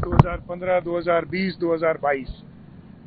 2015, 2020, 2022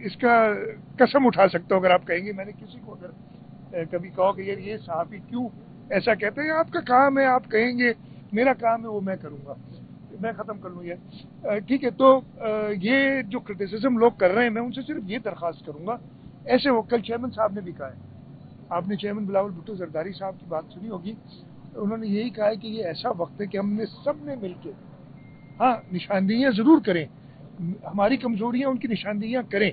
اس کا قسم اٹھا سکتا ہوں اگر آپ کہیں گے. میں نے کسی کو اگر کبھی کہو کہ یار یہ صحافی کیوں ایسا کہتے ہیں, آپ کا کام ہے, آپ کہیں گے, میرا کام ہے وہ میں کروں گا. میں ختم کر لوں یہ, ٹھیک ہے. تو یہ جو کرٹیسزم لوگ کر رہے ہیں, میں ان سے صرف یہ درخواست کروں گا, ایسے وہ کل چیئرمین صاحب نے بھی کہا ہے, آپ نے چیئرمین بلاول بھٹو زرداری صاحب کی بات سنی ہوگی, انہوں نے یہی کہا ہے کہ یہ ایسا وقت ہے کہ ہم نے سب نے مل کے, ہاں نشاندہیاں ضرور کریں, ہماری کمزوریاں ان کی نشاندہیاں کریں,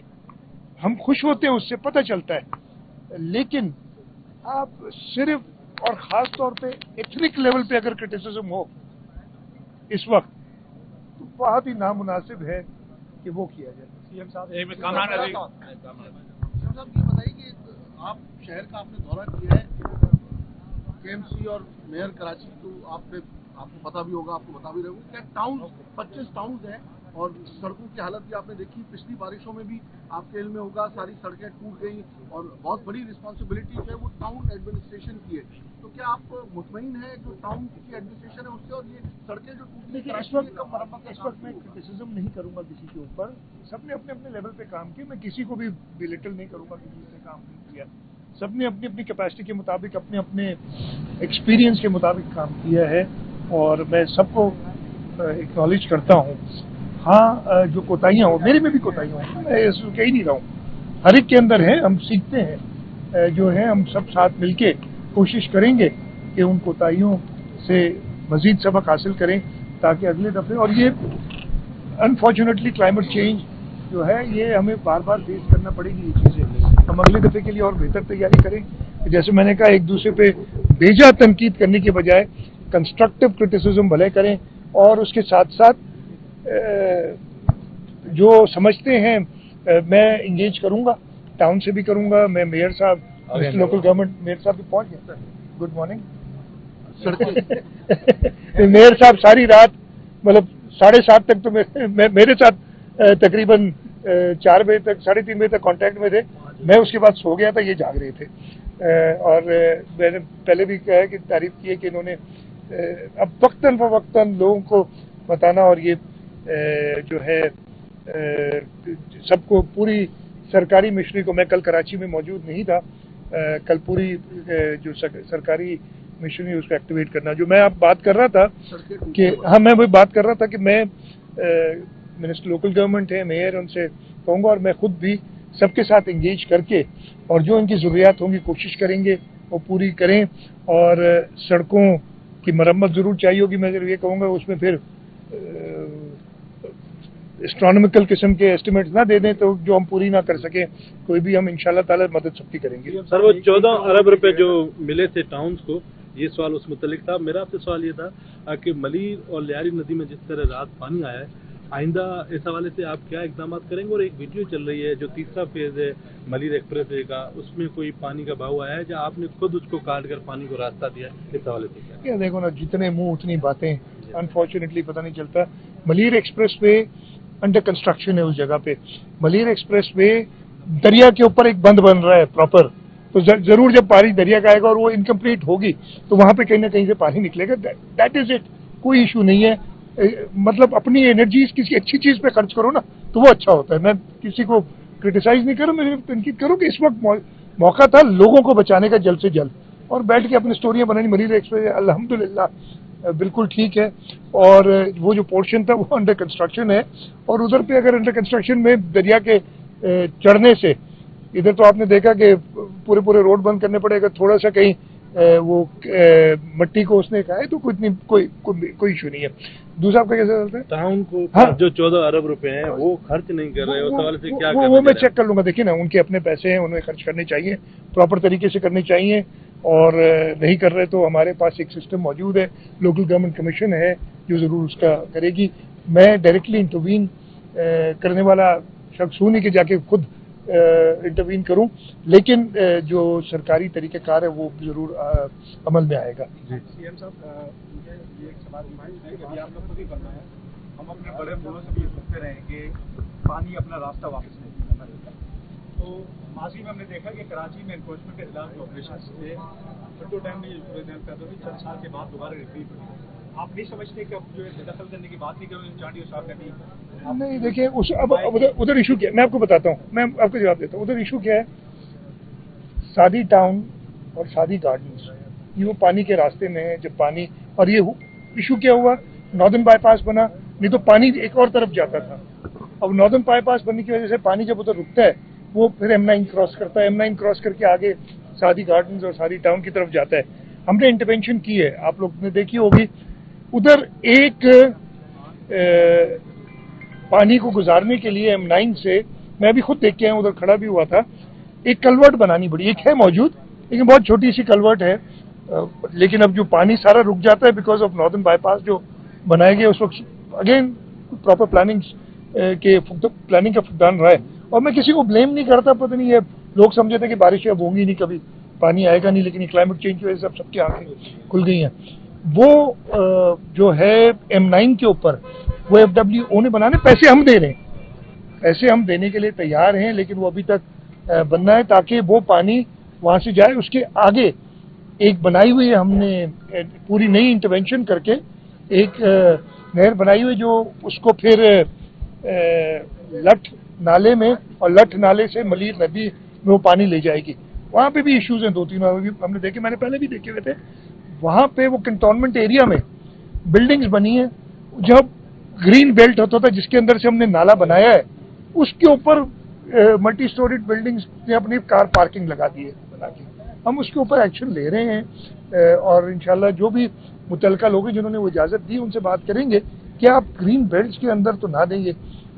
ہم خوش ہوتے ہیں اس سے پتہ چلتا ہے, لیکن آپ صرف اور خاص طور پہ ایتھنک لیول پہ اگر کرٹیسزم ہو اس وقت تو بہت ہی نامناسب ہے کہ وہ کیا جائے. سی ایم صاحب یہ بتائیے کہ آپ شہر کا آپ نے دورہ کیا ہے, کے ایم سی اور میئر کراچی, تو آپ کو پتا بھی ہوگا, آپ کو بتا بھی رہے ہوں کیا ٹاؤن 25 ٹاؤنز ہیں, اور سڑکوں کی حالت بھی آپ نے دیکھی, پچھلی بارشوں میں بھی آپ کے علم میں ہوگا ساری سڑکیں ٹوٹ گئی, اور بہت بڑی رسپانسبلٹی جو ہے وہ ٹاؤن ایڈمنسٹریشن کی ہے. تو کیا آپ مطمئن ہیں جو ٹاؤن کی ایڈمنسٹریشن ہے اس سے, اور یہ سڑکیں جو ٹوٹی ہیں اس وقت میں کرٹیسزم نہیں کروں گا کسی کے اوپر, سب نے اپنے اپنے لیول پہ کام کیا, میں کسی کو بھی بلیٹل نہیں کروں گا کہ کسی نے کام نہیں کیا, سب نے اپنی اپنی کیپیسٹی کے مطابق اپنے اپنے ایکسپیرینس کے مطابق کام کیا ہے, اور میں سب کو ایکنالج کرتا ہوں. ہاں جو کوتاہیاں ہوں, میرے میں بھی کوتاہیاں ہوں, میں اس کو کہہ نہیں رہا ہوں, ہر ایک کے اندر ہے, ہم سیکھتے ہیں, جو ہے ہم سب ساتھ مل کے کوشش کریں گے کہ ان کوتاہیوں سے مزید سبق حاصل کریں تاکہ اگلے دفعے, اور یہ انفارچونیٹلی کلائمیٹ چینج جو ہے یہ ہمیں بار بار فیس کرنا پڑے گی یہ چیزیں, ہم اگلے دفعے کے لیے اور بہتر تیاری کریں. جیسے میں نے کہا ایک دوسرے پہ بیجا تنقید کرنے کے بجائے کنسٹرکٹیو کرٹیسزم بھلے کریں, اور اس کے ساتھ ساتھ جو سمجھتے ہیں میں انگیج کروں گا, ٹاؤن سے بھی کروں گا, میں میئر صاحب لوکل گورنمنٹ میئر صاحب بھی پہنچ گئے. Good morning. میئر صاحب ساری رات مطلب 7:30 تک تو میرے ساتھ تقریباً 4 بجے تک 3:30 بجے تک کانٹیکٹ میں تھے, میں اس کے بعد سو گیا تھا, یہ جاگ رہے تھے. اور میں نے پہلے بھی کہا کہ تعریف کی ہے کہ انہوں نے اب وقتاً فوقتاً لوگوں کو بتانا, اور یہ جو ہے سب کو پوری سرکاری مشنری کو, میں کل کراچی میں موجود نہیں تھا, کل پوری جو سرکاری مشنری اس کو ایکٹیویٹ کرنا, جو میں اب بات کر رہا تھا کہ ہاں میں وہی بات کر رہا تھا کہ میں منسٹر لوکل گورنمنٹ ہے, میئر, ان سے کہوں گا, اور میں خود بھی سب کے ساتھ انگیج کر کے, اور جو ان کی ضروریات ہوں گی کوشش کریں گے وہ پوری کریں. اور سڑکوں کی مرمت ضرور چاہیے ہوگی, میں ضرور یہ کہوں گا اس میں پھر اسٹرانومیکل قسم کے ایسٹیمیٹس نہ دے دیں تو جو ہم پوری نہ کر سکیں, کوئی بھی ہم انشاءاللہ تعالی مدد سب کی کریں گے. سر وہ 14 ارب روپے جو ملے تھے ٹاؤنز کو, یہ سوال اس متعلق تھا. میرا آپ سے سوال یہ تھا کہ ملیر اور لیاری ندی میں جس طرح رات پانی آیا ہے, آئندہ اس حوالے سے آپ کیا اقدامات کریں گے؟ اور ایک ویڈیو چل رہی ہے جو تیسرا فیز ہے ملیر ایکسپریس وے کا, اس میں کوئی پانی کا بہاؤ آیا ہے جہاں آپ نے خود اس کو کاٹ کر پانی کو راستہ دیا ہے, اس حوالے سے کیا؟ دیکھو نا, جتنے منہ اتنی باتیں, انفارچونیٹلی پتہ نہیں چلتا. Malir express way under construction ہے اس جگہ پہ. ملیر ایکسپریس وے دریا کے اوپر ایک بند بن رہا ہے پراپر, تو ضرور جب پانی دریا کا آئے گا اور وہ انکمپلیٹ ہوگی تو وہاں پہ کہیں نہ کہیں سے پانی نکلے گا. دیٹ از اٹ, کوئی ایشو نہیں ہے. مطلب اپنی انرجیز کسی اچھی چیز پہ خرچ کرو نا تو وہ اچھا ہوتا ہے. میں کسی کو کرٹیسائز نہیں کروں, میں تنقید کروں کہ اس وقت موقع تھا لوگوں کو بچانے کا جلد سے جلد, اور بیٹھ کے اپنی سٹوریاں بنانی. ملیر ایکسپریس الحمدللہ بالکل ٹھیک ہے, اور وہ جو پورشن تھا وہ انڈر کنسٹرکشن ہے, اور ادھر پہ اگر انڈر کنسٹرکشن میں دریا کے چڑھنے سے, ادھر تو آپ نے دیکھا کہ پورے روڈ بند کرنے پڑے گا, تھوڑا سا کہیں وہ مٹی کو اس نے کہا ہے تو کوئی ایشو نہیں ہے. دوسرا آپ کا کیسا چلتا ہے؟ ٹاؤن کو جو 14 ارب روپے ہیں وہ خرچ نہیں کر رہے, اس حوالے سے کیا وہ میں چیک کر لوں گا. دیکھیں نا, ان کے اپنے پیسے ہیں, انہیں خرچ کرنے چاہیے, پراپر طریقے سے کرنے چاہیے, اور نہیں کر رہے تو ہمارے پاس ایک سسٹم موجود ہے, لوکل گورنمنٹ کمیشن ہے جو ضرور اس کا کرے گی. میں ڈائریکٹلی انٹروین کرنے والا شخص ہوں نہیں کہ جا کے خود انٹروین کروں, لیکن جو سرکاری طریقہ کار ہے وہ ضرور عمل میں آئے گا. سی ایم صاحب, مجھے یہ ایک سوال ہے کہ ابھی آپ نے خود ہی کرنا ہے, ہم اپنے بڑے بڑوں سے بھی یہ سنتے رہے کہ پانی اپنا راستہ واپس نہیں کرنا دیتا. تو ماضی میں ہم نے دیکھا کہ کراچی میں انفورسمنٹ کے خلاف جو آپریشن تھے چھٹو ڈیم میں یہ صورتحال پیدا ہوئی, چند سال کے بعد دوبارہ ریپیٹ ہوئی. آپ نہیں سمجھتے کہ اب جو ہے دخل کرنے کی بات نہیں کریں چانڈی اور صاف کرنے کی؟ نہیں دیکھیں اب ادھر ایشو کیا ہے میں آپ کو بتاتا ہوں, میں آپ کو جواب دیتا ہوں. ادھر ایشو کیا ہے, سادی ٹاؤن اور سادی گارڈنز یہ وہ پانی کے راستے میں ہے. جب پانی اور یہ ایشو کیا ہوا, ناردرن بائی پاس بنا, نہیں تو پانی ایک اور طرف جاتا تھا. اب ناردرن بائی پاس بننے کی وجہ سے پانی جب ادھر رکتا ہے وہ پھر M9 کراس کرتا ہے, M9 کراس کر کے آگے سادی گارڈنز اور سادی ٹاؤن کی طرف جاتا ہے. ہم نے انٹرونشن کی ہے, آپ لوگ نے دیکھی ہوگی. ادھر ایک پانی کو گزارنے کے لیے M9 سے, میں بھی خود دیکھ کے آیا, ادھر کھڑا بھی ہوا تھا, ایک کلورٹ بنانی پڑی. ایک ہے موجود لیکن بہت چھوٹی سی کلورٹ ہے, لیکن اب جو پانی سارا رک جاتا ہے بیکاز آف ناردرن بائی پاس جو بنایا گیا اس وقت اگین پراپر پلاننگ کا فقدان رہا ہے. اور میں کسی کو بلیم نہیں کرتا, پتہ نہیں ہے لوگ سمجھے تھے کہ بارشیں اب ہوں گی نہیں, کبھی پانی آئے گا نہیں, لیکن کلائمیٹ چینج کی وجہ سے اب سب کی آنکھیں کھل گئی ہیں. وہ جو ہے M9 کے اوپر وہ FWO نے بنانے, پیسے ہم دے رہے ہیں, پیسے ہم دینے کے لیے تیار ہیں, لیکن وہ ابھی تک بننا ہے تاکہ وہ پانی وہاں سے جائے. اس کے آگے ایک بنائی ہوئی ہے ہم نے پوری نئی انٹرونشن کر کے ایک نہر بنائی ہوئی جو اس کو پھر لٹھ نالے میں اور لٹھ نالے سے ملیر ندی میں وہ پانی لے جائے گی. وہاں پہ بھی ایشوز ہیں, 2-3 ہم نے دیکھے, میں نے پہلے بھی دیکھے ہوئے تھے. وہاں پہ وہ کنٹونمنٹ ایریا میں بلڈنگز بنی ہیں, جب گرین بیلٹ ہوتا تھا جس کے اندر سے ہم نے نالا بنایا ہے, اس کے اوپر ملٹی اسٹوریڈ بلڈنگز نے اپنی کار پارکنگ لگا دی ہے بنا کے. ہم اس کے اوپر ایکشن لے رہے ہیں اور انشاءاللہ جو بھی متعلقہ لوگ ہیں جنہوں نے وہ اجازت دی ان سے بات کریں گے کہ آپ گرین بیلٹس کے اندر تو نہ دیں گے.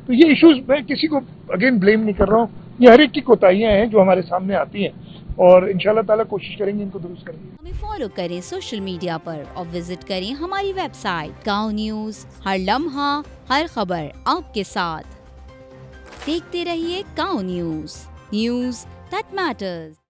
تو یہ ایشوز میں کسی کو اگین بلیم نہیں کر رہا ہوں, یہ ہر ایک کی کوتاہیاں ہیں جو ہمارے سامنے آتی ہیں, اور انشاءاللہ تعالیٰ کوشش کریں گے ان کو درست کریں گے. ہمیں فالو کریں سوشل میڈیا پر اور وزٹ کریں ہماری ویب سائٹ گاؤں نیوز. ہر لمحہ ہر خبر آپ کے ساتھ. دیکھتے رہیے گاؤں نیوز, نیوز دیٹ میٹرز.